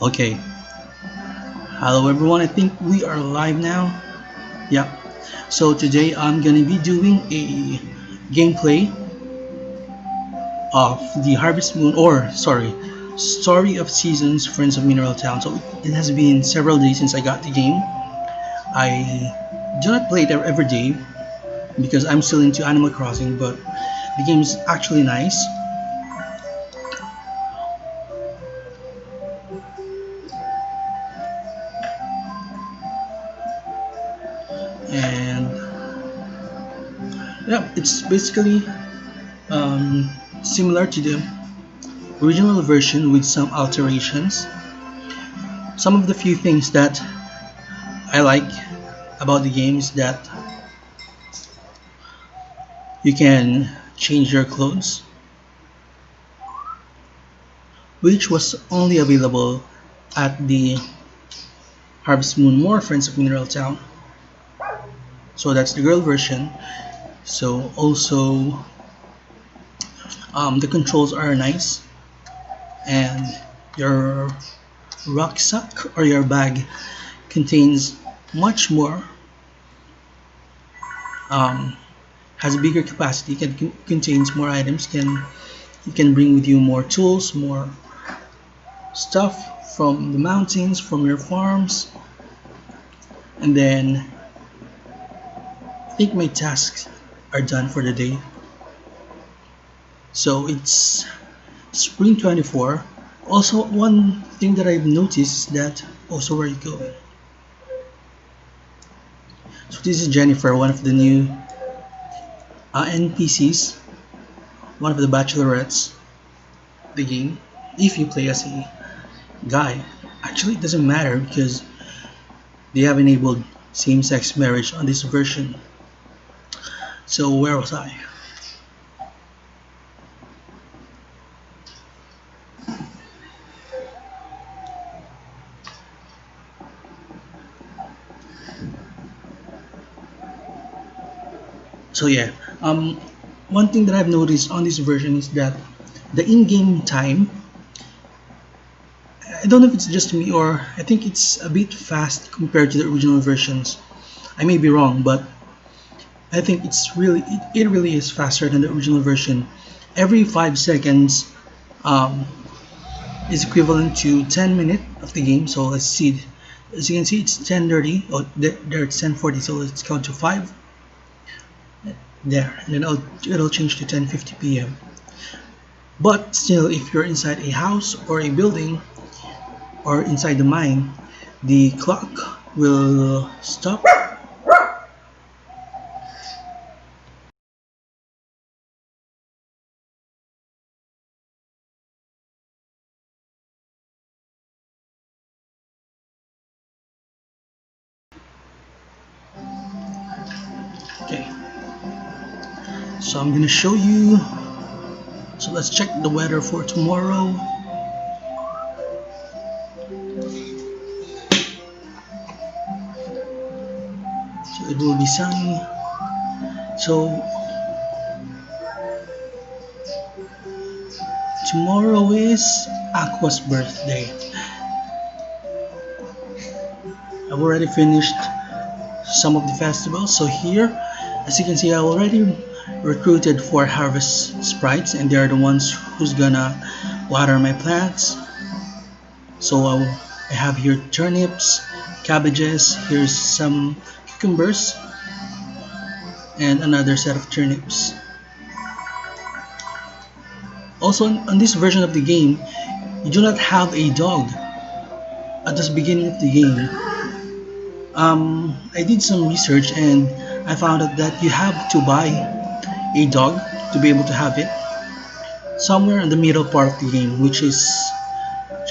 Okay, hello everyone. I think we are live now. Yeah. So today I'm gonna be doing a gameplay of the Harvest Moon, or sorry, Story of Seasons, Friends of Mineral Town. So it has been several days since I got the game. I do not play it every day because I'm still into Animal Crossing, but the game is actually nice. And yeah, it's basically similar to the original version with some alterations. Some of the few things that I like about the game is that you can change your clothes, which was only available at the Harvest Moon More Friends of Mineral Town. So that's the girl version. So also the controls are nice, and your rucksack or your bag contains much more, has a bigger capacity, contains more items, you can bring with you more tools, more stuff from the mountains, from your farms. And then I think my tasks are done for the day. So it's spring 24. Also, one thing that I've noticed is that also where you go. So this is Jennifer, one of the new NPCs, one of the bachelorettes, the game. If you play as a guy, actually it doesn't matter because they have enabled same-sex marriage on this version. So where was I? So yeah, one thing that I've noticed on this version is that the in-game time, I don't know if it's just me, or I think it's a bit fast compared to the original versions. I may be wrong, but I think it really is faster than the original version. Every 5 seconds is equivalent to 10 minutes of the game. So let's see. As you can see, it's 10:30. Oh, there it's 10:40. So let's count to 5. There, and then it'll change to 10:50 p.m. But still, if you're inside a house or a building or inside the mine, the clock will stop. Okay, so I'm gonna show you. So let's check the weather for tomorrow. So it will be sunny. So tomorrow is Aqua's birthday. I've already finished some of the festivals. So here, as you can see, I already recruited 4 harvest sprites, and they are the ones who's gonna water my plants. So I have here turnips, cabbages, here's some cucumbers, and another set of turnips. Also, on this version of the game, you do not have a dog at the beginning of the game. I did some research and I found out that you have to buy a dog to be able to have it somewhere in the middle part of the game, which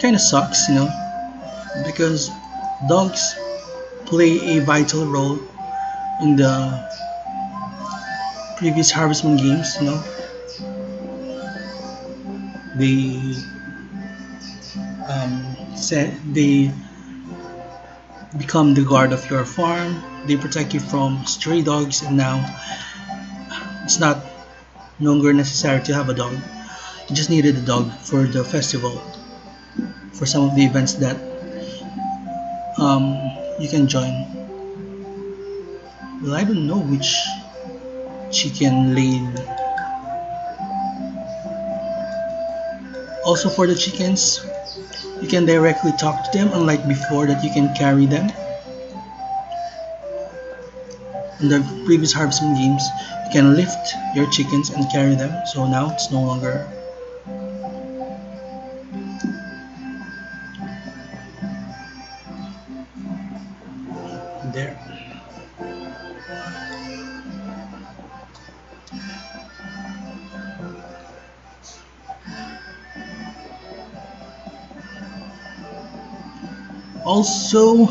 kind of sucks, because dogs play a vital role in the previous Harvest Moon games. They said they become the guard of your farm. They protect you from stray dogs, and now it's not no longer necessary to have a dog. You just needed a dog for the festival. for some of the events that you can join. Well, I don't know which chicken lane. Also for the chickens, you can directly talk to them, unlike before that you can carry them. In the previous harvesting games, you can lift your chickens and carry them, so now it's no longer. There. Also,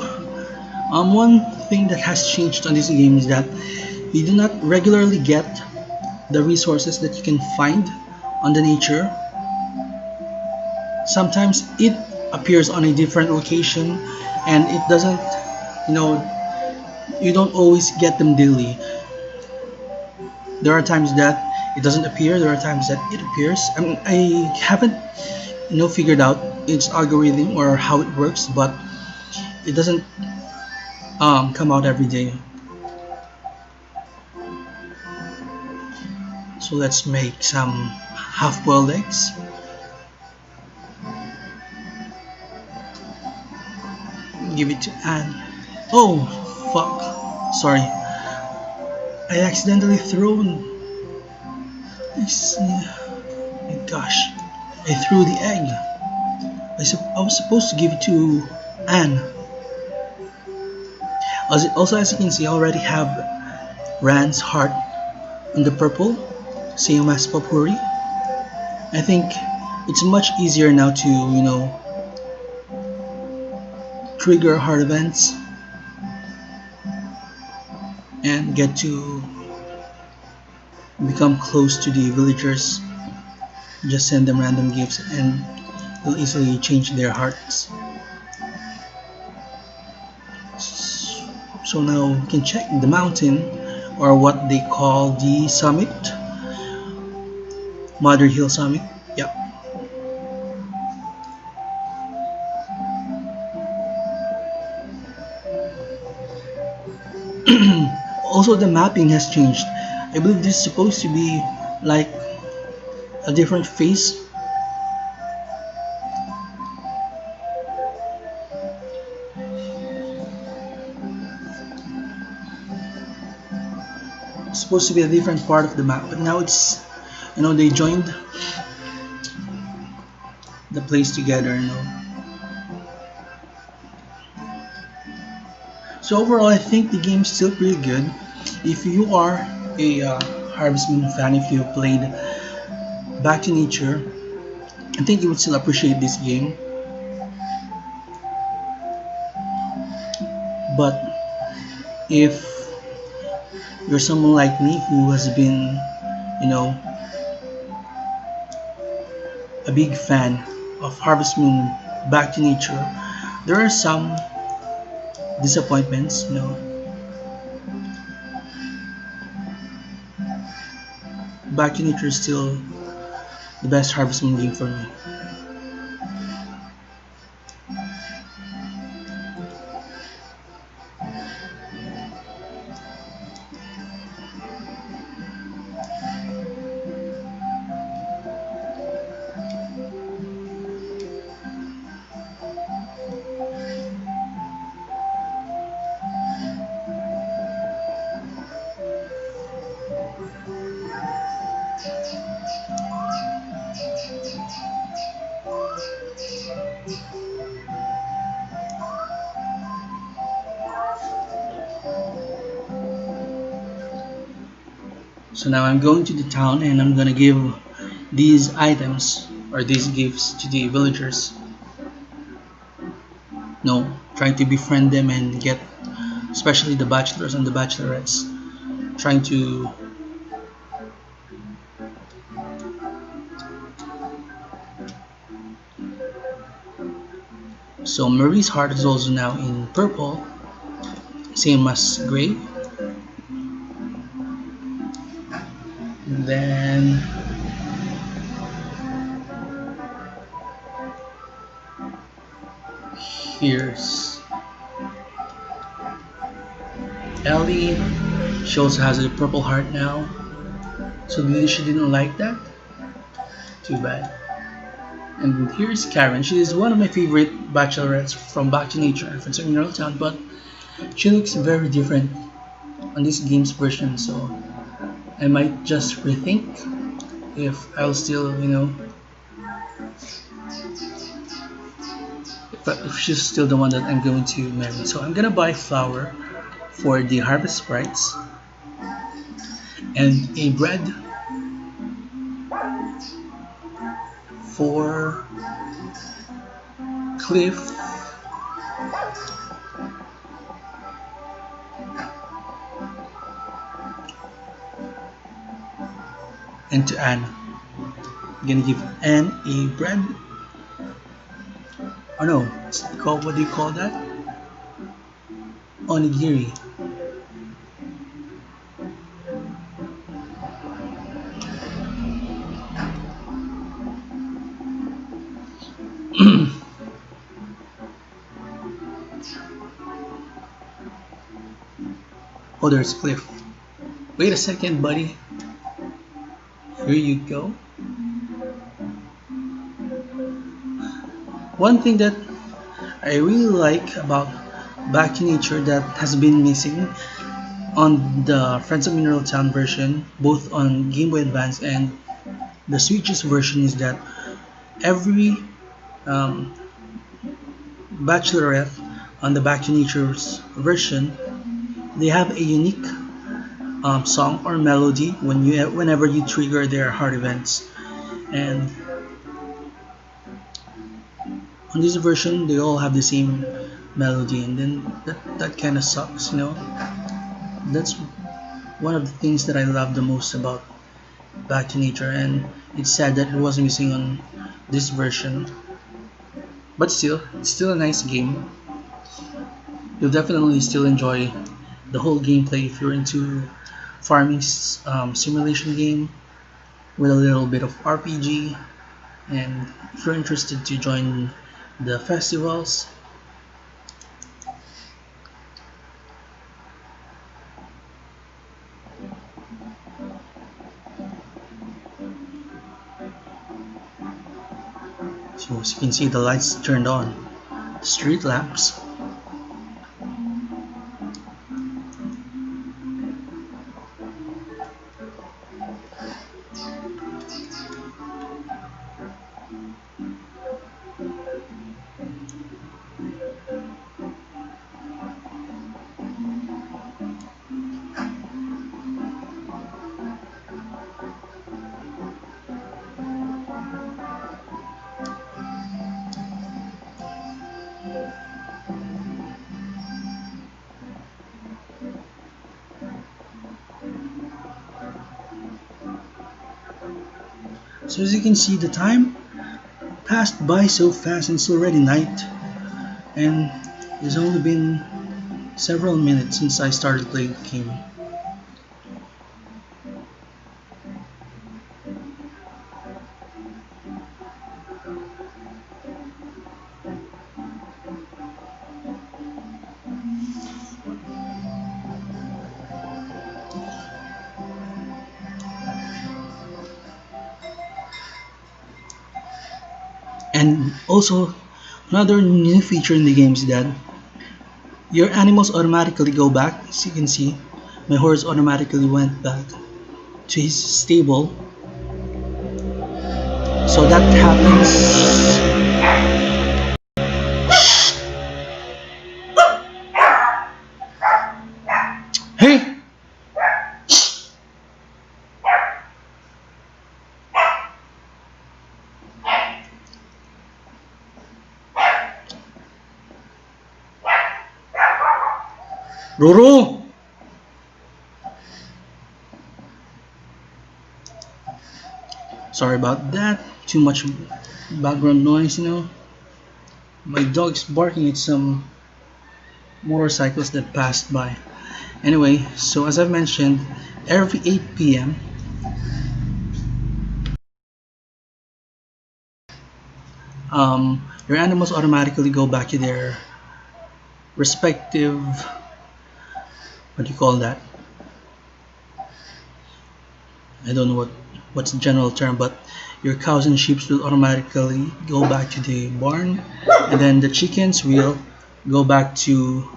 one thing that has changed on this game is that you do not regularly get the resources that you can find on the nature. Sometimes it appears on a different location, and it doesn't, you don't always get them daily. There are times that it doesn't appear, there are times that it appears. I mean, I haven't figured out its algorithm or how it works, but it doesn't come out every day. So let's make some half-boiled eggs. Give it to Anne. Oh, fuck. Sorry. I accidentally thrown. My gosh. I threw the egg. I was supposed to give it to Anne. Also, as you can see, I already have Rand's heart on the purple, same as Popuri. I think it's much easier now to, trigger heart events and get to become close to the villagers. Just send them random gifts and they'll easily change their hearts. So now we can check the mountain, or what they call the summit, Mother Hill Summit. Yep. Also, the mapping has changed. I believe this is supposed to be like a different face. It's supposed to be a different part of the map, but now it's, they joined the place together. So overall, I think the game's still pretty good. If you are a Harvest Moon fan, if you played Back to Nature, I think you would still appreciate this game. But if you're someone like me who has been, a big fan of Harvest Moon Back to Nature, there are some disappointments, Back to Nature is still the best Harvest Moon game for me. So now I'm going to the town and I'm gonna give these items or these gifts to the villagers. No, trying to befriend them and get, especially the bachelors and the bachelorettes, trying to so Marie's heart is also now in purple, same as Gray. And then Here's Ellie. She also has a purple heart now. So she didn't like that. Too bad. And here's Karen. She is one of my favorite bachelorettes from Back to Nature and from Mineral Town, but she looks very different on this game's version, so I might just rethink if I'll still, if she's still the one that I'm going to marry. So I'm gonna buy flour for the harvest sprites and a bread for Cliff and to Anne. I'm gonna give Anne a bread. Oh no, it's called, what do you call that? Onigiri. Oh, there's Cliff. Wait a second, buddy. Here you go. One thing that I really like about Back to Nature that has been missing on the Friends of Mineral Town version, both on Game Boy Advance and the Switch's version, is that every bachelorette on the Back to Nature's version, they have a unique song or melody whenever you trigger their heart events. And on this version, they all have the same melody, and then that kind of sucks, That's one of the things that I love the most about Back to Nature, and it's sad that it was missing on this version. But still, it's still a nice game. You'll definitely still enjoy the whole gameplay if you're into farming simulation game with a little bit of RPG, and if you're interested to join the festivals. So as you can see, the lights turned on, street lamps. So as you can see, the time passed by so fast, and it's already night, and it's only been several minutes since I started playing the game. And also, another new feature in the game is that your animals automatically go back. As you can see, my horse automatically went back to his stable. So that happens. Hey! Roro! Sorry about that. Too much background noise, My dog's barking at some motorcycles that passed by. Anyway, so as I've mentioned, every 8 p.m. Your animals automatically go back to their respective, what do you call that? I don't know what's the general term, but your cows and sheep will automatically go back to the barn, and then the chickens will go back to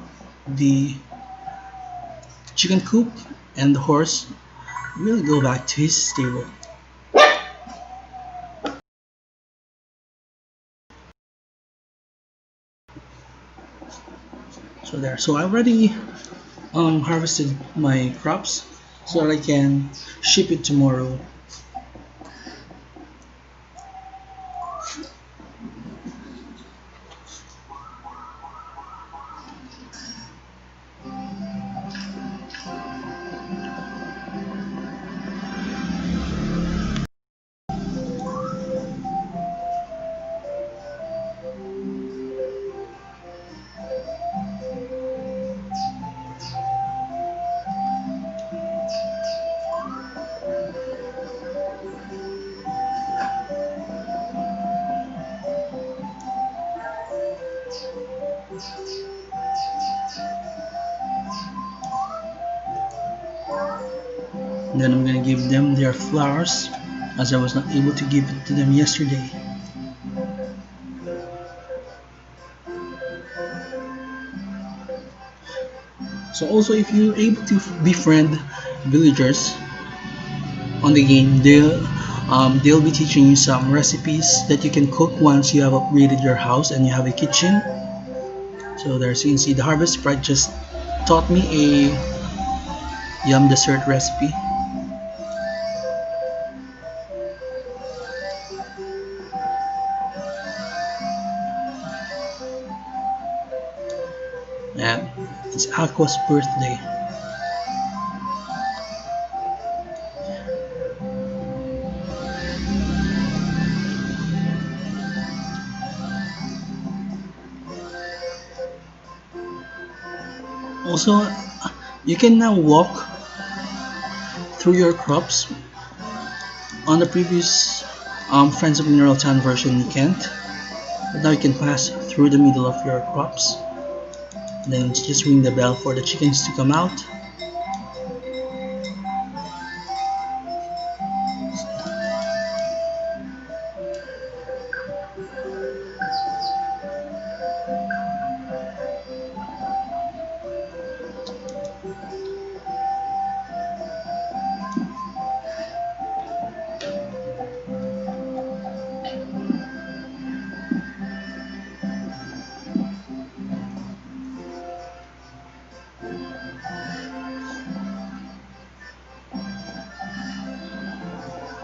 the chicken coop, and the horse will go back to his stable. So there. So I already harvested my crops so that I can ship it tomorrow. And then I'm gonna give them their flowers, as I was not able to give it to them yesterday. So also, if you're able to befriend villagers on the game, they'll be teaching you some recipes that you can cook once you have upgraded your house and you have a kitchen. So there, so you can see the harvest sprite just taught me a yum dessert recipe. And it's Aqua's birthday. Also, you can now walk through your crops. On the previous Friends of Mineral Town version, you can't. But now you can pass through the middle of your crops. Then just ring the bell for the chickens to come out.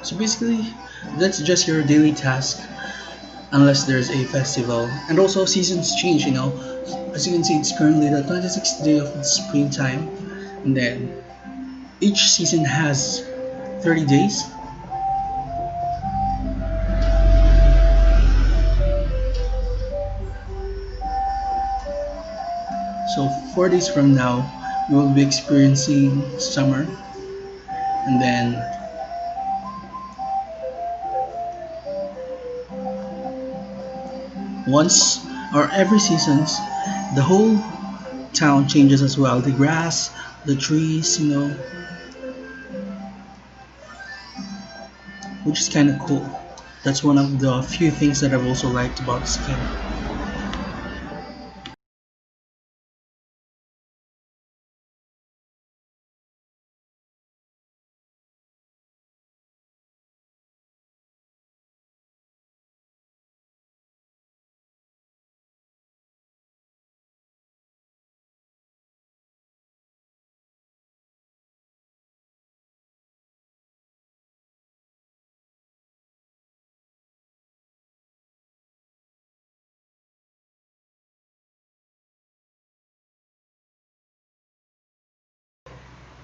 So basically, that's just your daily task, unless there's a festival. And also seasons change, you know. As you can see, it's currently the 26th day of the springtime, and then each season has 30 days. So 4 days from now, we will be experiencing summer, and then once or every seasons, the whole town changes as well. The grass, the trees, you know, which is kind of cool. That's one of the few things that I've also liked about this game.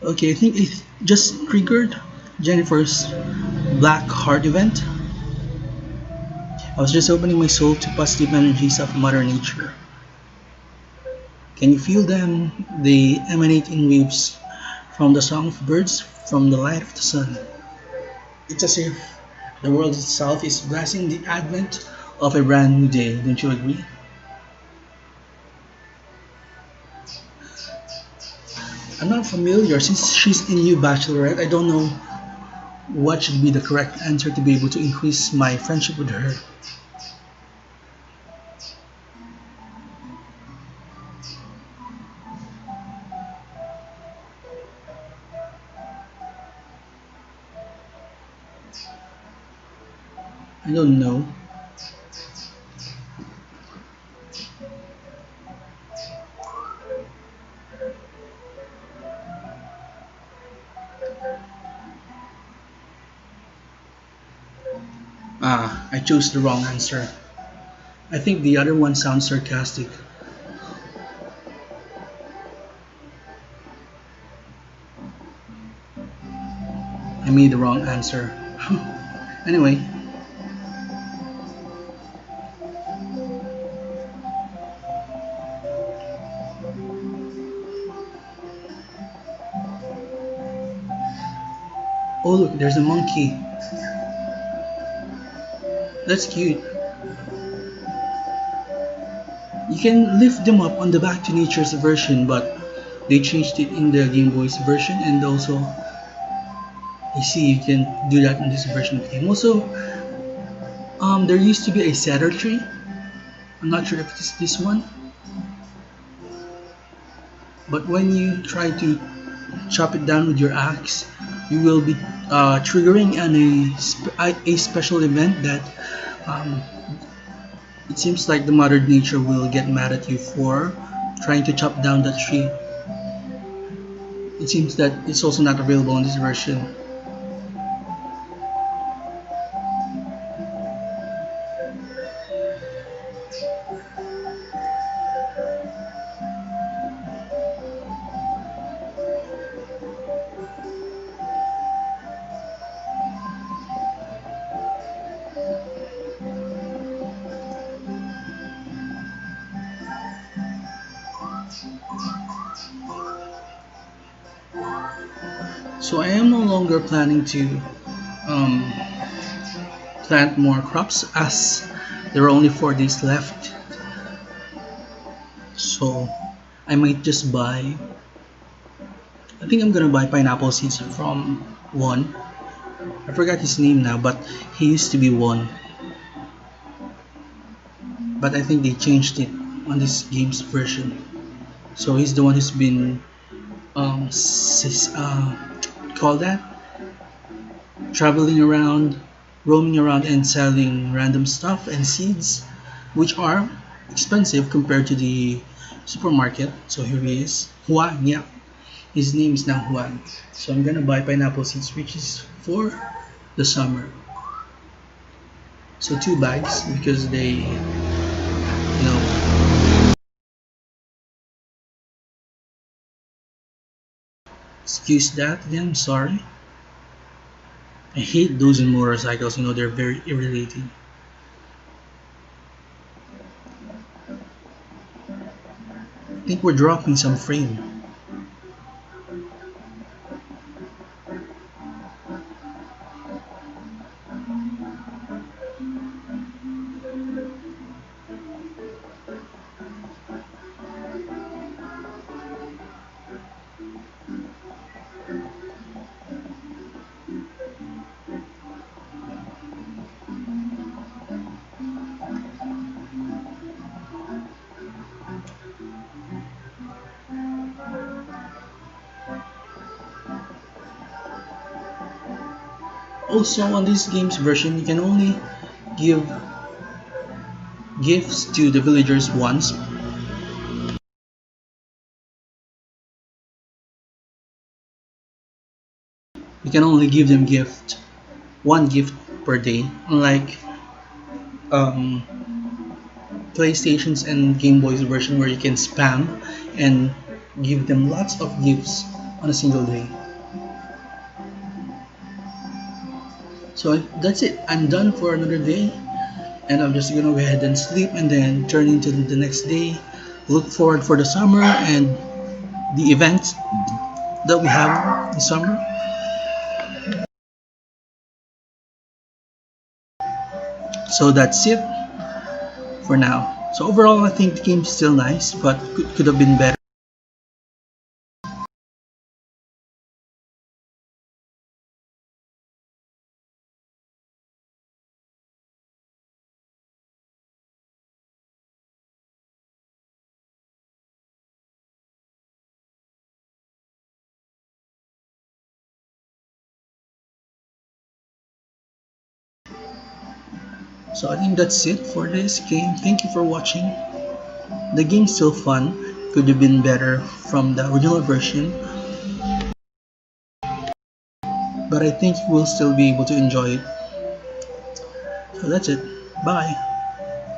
Okay, I think it just triggered Jennifer's Black Heart event. I was just opening my soul to positive energies of Mother Nature. Can you feel them? They emanate in waves from the song of birds, from the light of the sun. It's as if the world itself is blessing the advent of a brand new day, don't you agree? I'm not familiar since she's a new bachelorette. I don't know what should be the correct answer to be able to increase my friendship with her. I don't know. Ah, I chose the wrong answer. I think the other one sounds sarcastic. I made the wrong answer. Anyway, oh look, there's a monkey. That's cute. You can lift them up on the Back to Nature's version, but they changed it in the Game Boy's version, and also you see you can do that in this version of the game. Also, there used to be a cedar tree. I'm not sure if it's this one, but when you try to chop it down with your axe, you will be triggering a special event that it seems like the Mother Nature will get mad at you for trying to chop down that tree. It seems that it's also not available in this version. So I am no longer planning to um, plant more crops as there are only 4 days left. So I might just buy, I think I'm gonna buy pineapple seeds from one. I forgot his name now, but he used to be one. But I think they changed it on this game's version. So he's the one who's been call that traveling around, roaming around and selling random stuff and seeds, which are expensive compared to the supermarket. So here he is, Juan. Yeah, his name is now Juan. So I'm gonna buy pineapple seeds, which is for the summer. So 2 bags because they, excuse that again, sorry. I hate those in motorcycles, they're very irritating. I think we're dropping some frame. Also, on this game's version, you can only give gifts to the villagers once. You can only give them one gift per day, unlike PlayStation's and Game Boy's version where you can spam and give them lots of gifts on a single day. So that's it. I'm done for another day, and I'm just gonna go ahead and sleep and then turn into the next day. Look forward for the summer and the events that we have in summer. So that's it for now. So overall, I think the game's still nice, but could have been better. So I think that's it for this game. Thank you for watching. The game's still fun. Could have been better from the original version, but I think you will still be able to enjoy it. So that's it. Bye.